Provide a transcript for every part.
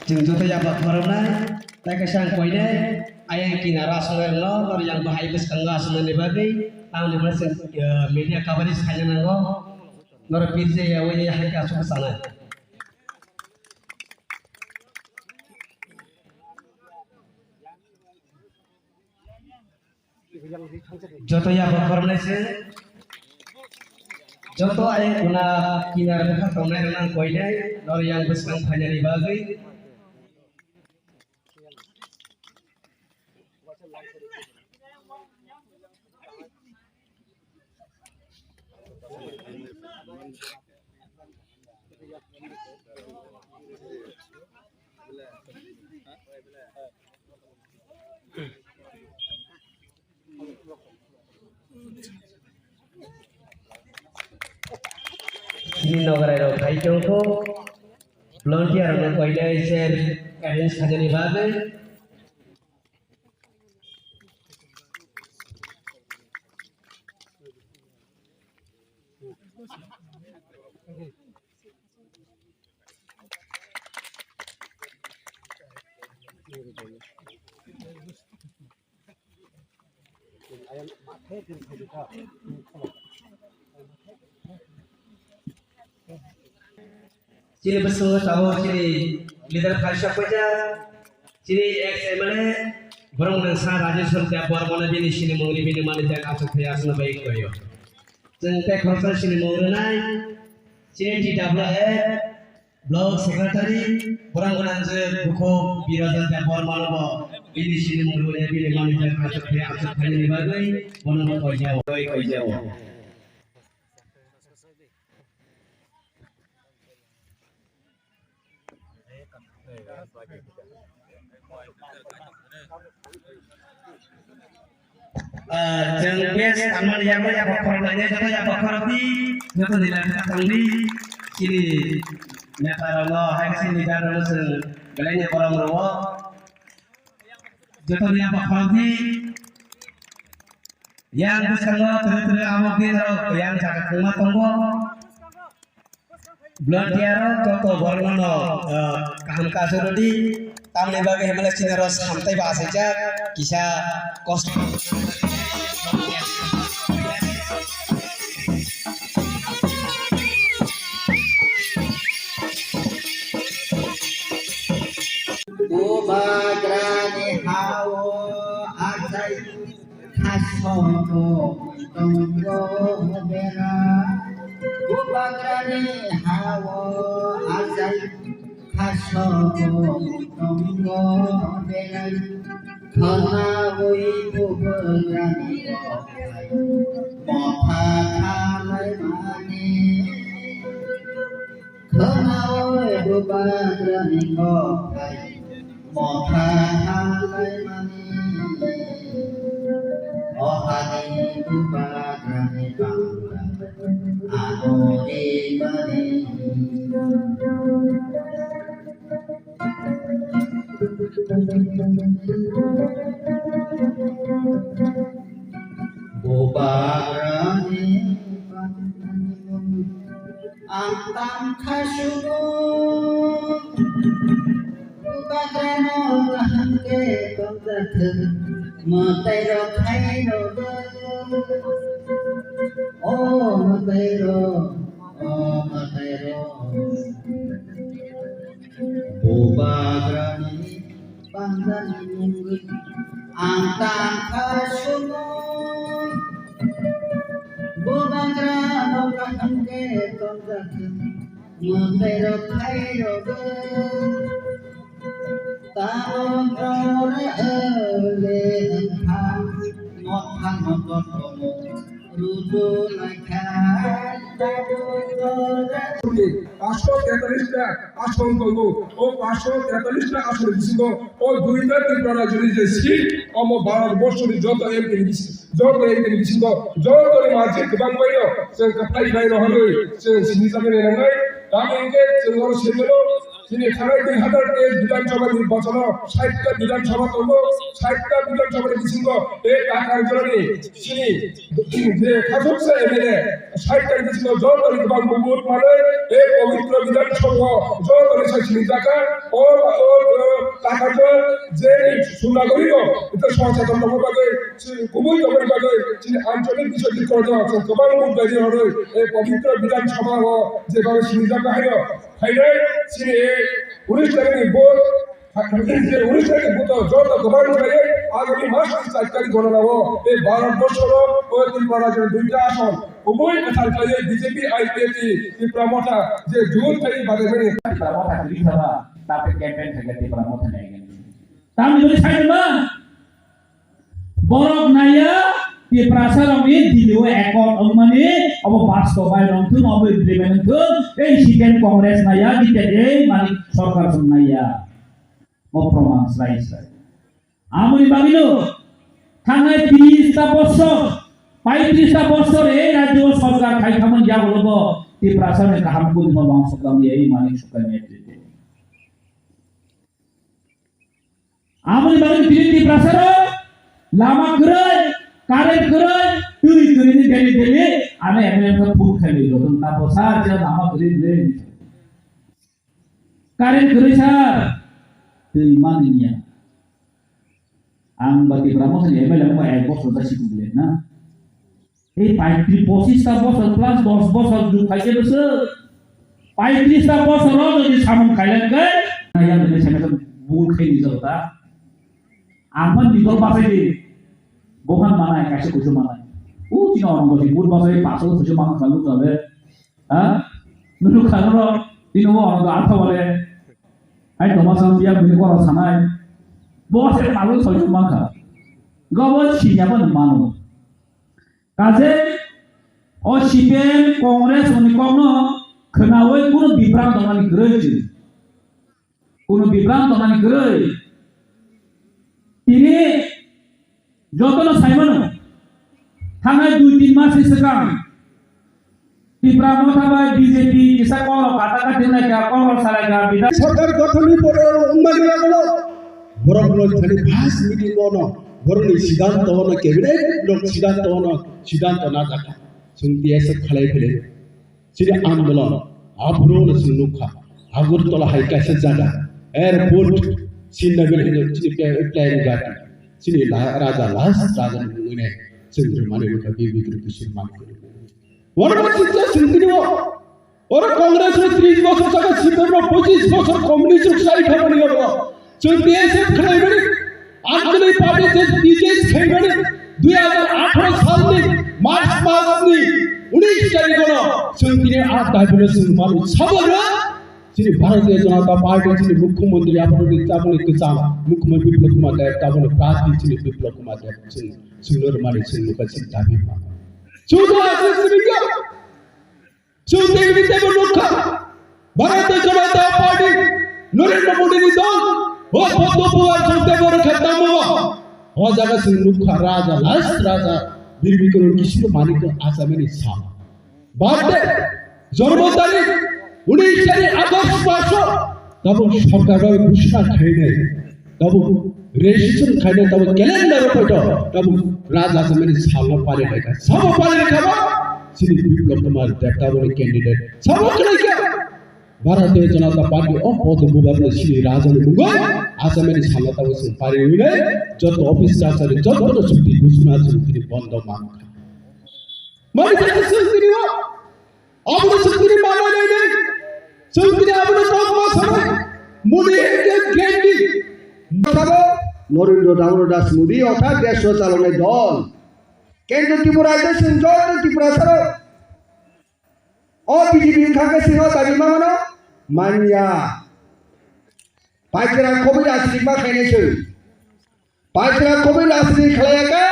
Jeng joto yang bakharna ta kesang koine ayang kinara songerno lor yang bahai bes kangga sunane bagai tang di belas media coverage hanya nanggo lor pirje ya wanya hanya asuh sana joto yang bakharna se joto ayang guna kinara bakha tongnai nang koine lor yang bes kang hanya di bagai ini nogara kai jongko volunteer nang koine share arrange hajani bagai Ciri bersungguh tahu ciri leader Kharsha Koja ciri XMLE borong nangsa Rajesh Tiap Warmana bini sini menguri bini mana jaga asuk asuna baik koyo jengte khorsa sini mengurenai ciri DWF Blog Secretary borong nangse buku birajan Tiap Warmana bo bini sini menguri bini mana jaga asuk hanya bagai bono koyo jeng bias aman yang pokoknya joto yang pokoknya joto dilakukan di sini nyata Allah hai sini darah seng galanya orang rawa joto yang pokoknya yang bersama terus awak biro yang jaga kumah tonggo belum tiaro joto bornono kaham kasurudi tamne bagi hemales cineros sampai bahasa jak kisah kos Ubagrani hawo asai khasongo tonggo bera Ubagrani hawo asai khasongo tonggo bera khana woi ubagrani mopha khamai mane khana woi ubagrani Moha halai mani, ohani ubagrani bangga, anori mani. Ubagrani antam khasugo. Ubagrano lahke tongkat matero khairo oh matero Ubagrani pandan munggut antang khasumo Ubagrano lahke tongkat matero khairo Taon rore ele ham ngok ham ngok komo rudo lakan tadu rore পাঁচশো তেতাল্লিশটা আসন করবো ও 543টা আসন দিছিল ও দুইটা তিনটা যদি যে seat অম ভারতবর্ষ যত এমপি দিছিল যত মাঝে গোবাং বাইর जों কাপাই বাইর হলো जों সিনিসামে নেনাই তামেকে जों সেগুলো তিনি থানায় 2023 বিধানসভা নির্বাচন 60টা বিধানসভা করব 60টা বিধানসভা দিছিল এই টাকার জন্য তিনি যে খাসুকসে এমএলএ 60টা দিছিল জলতরি বাং বুবুত মানে এই পবিত্র বিধানসভা জলতরি সাইছিল টাকা ও টাকা যে সুনাগরিক এটা সচেতন হবে কুমুই তবে বাগে তিনি আঞ্চলিক বিষয় ঠিক করে দেওয়া আছে গোবাং মুদ্রাজি হবে এই পবিত্র বিধানসভা যেভাবে সিনিজা কাহিনী ফাইলে তিনি 19 তারিখে ভোট 19 তারিখে ভোট যত গোবাং করে আগামী মাস 4 তারিখ গণনা হবে এই ভারতবর্ষের ও ত্রিপুরা রাজ্যের দুইটা আসন উভয় কথার কাজে বিজেপি আইপিএটি ত্রিপুরা মঠা যে জুন তারিখ বাদে বেরিয়ে ত্রিপুরা মঠা ত্রিপুরা তাতে ক্যাম্পেইন থেকে ত্রিপুরা মঠা নেই তাম যদি সাইডমা বরক নাইয়া ত্রিপুরা সারমি দিলিও একট মানে অব বাস্তবায় রংথুন অব ইমপ্লিমেন্ট এই সিকেন কংগ্রেস নাইয়া দিতে এই মানে সরকার নাইয়া ও প্রমাণ স্লাইসাই আমি ভাবিলো থানায় 30টা বছর 35টা বছর এই রাজ্য সরকার খাই খামন যা বলবো ত্রিপুরা সারমি কাহাম করি হল সরকার এই মানে সরকার নেতৃত্বে আমি ভাবিলো ত্রিপুরা সার লামা করে কারেন্ট করে তুই তুই গেলি গেলি আমি এমএলএ ফুল খেলি যখন না বসা যে লামা করে দিলে কারেন্ট করে স্যার তুই মানি নিয়া আম বাকি ব্রাহ্মণ এমএলএ মো এক বছর দাসি কুলে না এই 35টা বছর প্লাস 10 বছর যুগ খাইছে বছর 35টা বছর যদি সামন খাইলেন গে না দিলে সেটা ভুল খেয়ে দিছতা আমার নিকল বাসে দি bohan mana yang kasih kucu mana? Cina orang kasih bur bahasa pasal kucu mana kalau tahu, nusuk kalau ini orang tu apa boleh? Hai Thomas dia bini orang sana, bos saya malu kucu mana? Gawat Cina pun malu. Kaze, oh Sipen Kongres unikorno kenawai kuno bibrang dengan gereja, kuno bibrang dengan gereja. Ini যতন Simon থানায় 2-3 মাস এসেকাম Tripura মঠাবাই BJP এসা call কাটাকাটি লাগা call সালাগা বিধান সরকার গঠনের পরে উন্মাদি লাগলো বরং থানি ভাস মিটিং বনো বরং সিদ্ধান্ত হনো ক্যাবিনেট লোক সিদ্ধান্ত না থাকা শুনতে এসে খালাই ফেলে সিরে আন্দোলন আবরণ সুনুখা আগরতলা হাইকাসে জায়গা এয়ারপোর্ট সিন্নাবেল প্লেন গাটি sini raja las raja ini sendiri mana mereka bibi terpisah mana orang macam sendiri orang kongres 30 বছর টাকা সিপিএম 25 বছর কমিউনিস্ট সাইড হবে না চলতে এসে খাই মানে আঞ্চলিক পার্টি যে বিজেপি খাই মানে 2018 সালে মার্চ মাস আপনি 19 তারিখ হলো সঙ্গীনে আর দাবিলে মানুষ সবরা sini Bharatiya Janata Party sini Mukhyamantri apni kecam Mukhyamantri Biplab Kumar Deb tabone prati sini Biplab Kumar Deb sini sunur mani sini muka sini dabi ma Sudah sini kya Sudah ini tebo mukha Bharatiya Janata Party Narendra Modi ni dol ho bodo buar sunte bor khatam ho ho jaga sini mukha raja last raja birbikoro kishno mani ko asame ni sa Barte jormo tarik 19 August মাস তবে সরকার ঘোষণা খাই নাই তবে registration খাই নাই তবে calendar পড়ো তবে রাজা মানে সাল পারে না সব পারে খাবা শ্রী বিপ্লব কুমার দেব তবে ক্যান্ডিডেট সব করে কি ভারতীয় জনতা পার্টি ও পদ মুবারক শ্রী রাজন মুগ আসামের সাল তবে পারে হইলে যত অফিস চাচারে যত ছুটি ঘোষণা ছুটি বন্ধ মান মানে সৃষ্টি দিও আপনি সৃষ্টি মানে নাই সৃষ্টি আপনি সব মাসে মুদি গেন্ডি নরেন্দ্র দামোদর মোদী অর্থাৎ দেশ চালনের দল কেন্দ্র ত্রিপুরা রাজ্য সংযোগ ত্রিপুরা সর ও বিজেপি থাকে সিংহ দাবি মানো মানিয়া পাইকরা কবি রাজনীতি মা খাইনেছে পাইকরা কবি রাজনীতি খেলায়াকে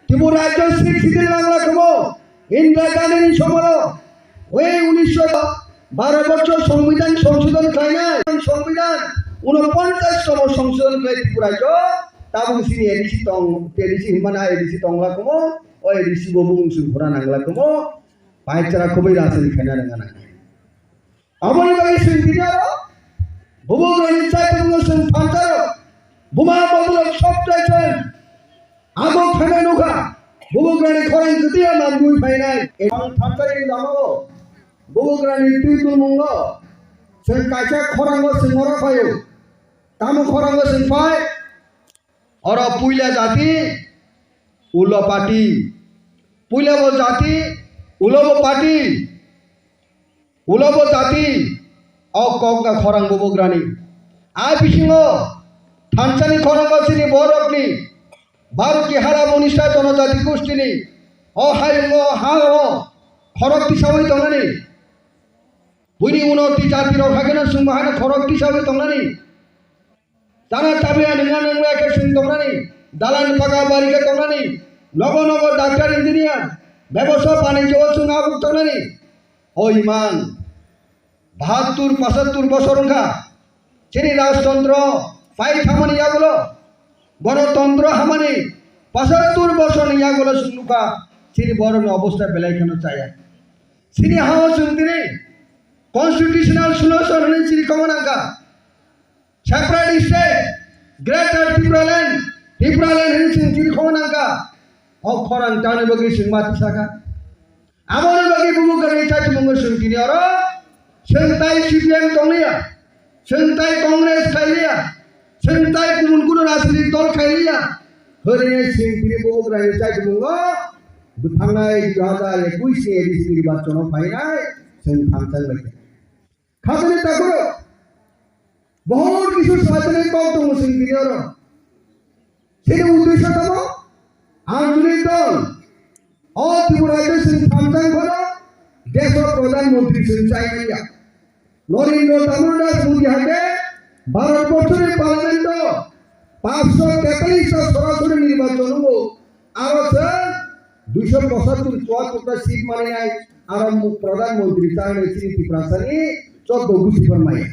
ত্রিপুরা রাজ্য শিক্ষিত বাংলা কমো ইন্দিরা গান্ধীর সমর ওই 1912 বছর সংবিধান সংশোধন হয় না সংবিধান 49তম সংশোধন করে ত্রিপুরা রাজ্য তাবং সিনি এডিসি হিমানা এডিসি তংলা কমো ও এডিসি ববু মুসু ঘোরা নাংলা কমো পাইচারা কবি রাজনীতি খাইনা রাঙা না আমনি বাই সিনদিনা বুবগ্রানি চাইতে সং থামচার বুমা বদল সব চাইছেন আগো ফেনে নুখা বুবগ্রানি খরাং গতিয়া নাম দুই ফাইনাই এবং থামচারি জামাবো বুবগ্রানি তুইতুল মুঙ্গ সং কাইছা খরাঙ্গ সিংহর ফায়ো তামো খরাঙ্গ সিং ফাই और पुइला जाति उलो पार्टी पुइला वो जाति उलो वो पार्टी उलो वो जाति और कौंगा खरंग बुबग्रानी आय पिसिंगो थानसानी खरंग सिनी बरकनी भारत की हारा मनिष्ठा जनजाति गोष्ठीनी ओ हायंगो हागो खरक तिसावै दंगानी बुइनि उनति जाति रखागेना सुंबाहाना खरक तिसावै दंगानी ताना ताबिया नंगा नंगा के सिंह दंगानी दालान पगा बारी के दंगानी नगो नगो डॉक्टर इंजीनियर व्यवसाय बाणिज्य सुंगा दंगानी ओ ईमान 72-75 বছর উনকা চিনি রাজতন্ত্র ফাই থামানি ইয়াগুলো গণতন্ত্র হামানি 75 বছর ইয়াগুলো সুনুকা চিনি বড় অবস্থা বেলাই কেন চায়া চিনি হাও সুন্দিনি কনস্টিটিউশনাল সলিউশন হনি চিনি কমনাঙ্কা separate state greater Tripura land hini sing chiri khawanangka o khorang tani bagi sing mati saka amoni bagi bubugrani chai mungo sing kini oro sentai CPM tonglia sentai Congress khailia sentai kumun rasli tol khailia hore sing kini bubugrani chai mungo thangnai 2021 edisi nirbachon phainai sing thamchal bagi khadani takuro बहुत किसी साधने को तो मुस्लिम की ओर सेने उद्देश्य था आंदोलन दल और त्रिपुरा के संस्थान को देश और प्रधानमंत्री सिंचाई किया नरेंद्र दामोदर मोदी हाथे भारत वर्ष में पार्लियामेंट 543 सरासरी निर्वाचन को आवाज 275 सीट माने आए आरंभ प्रधानमंत्री चाहे त्रिपुरा सनी 14 गुसी पर माया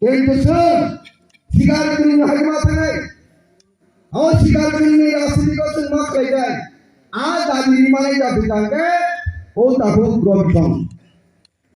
কিন্তু স্যার শিকার করি হাই মাথা নাই আর শিকার করি রাস্তা করছেন মাছ খাই যায় আর দাবি মানে যাবে তাকে ও তাহলে গ্রহণ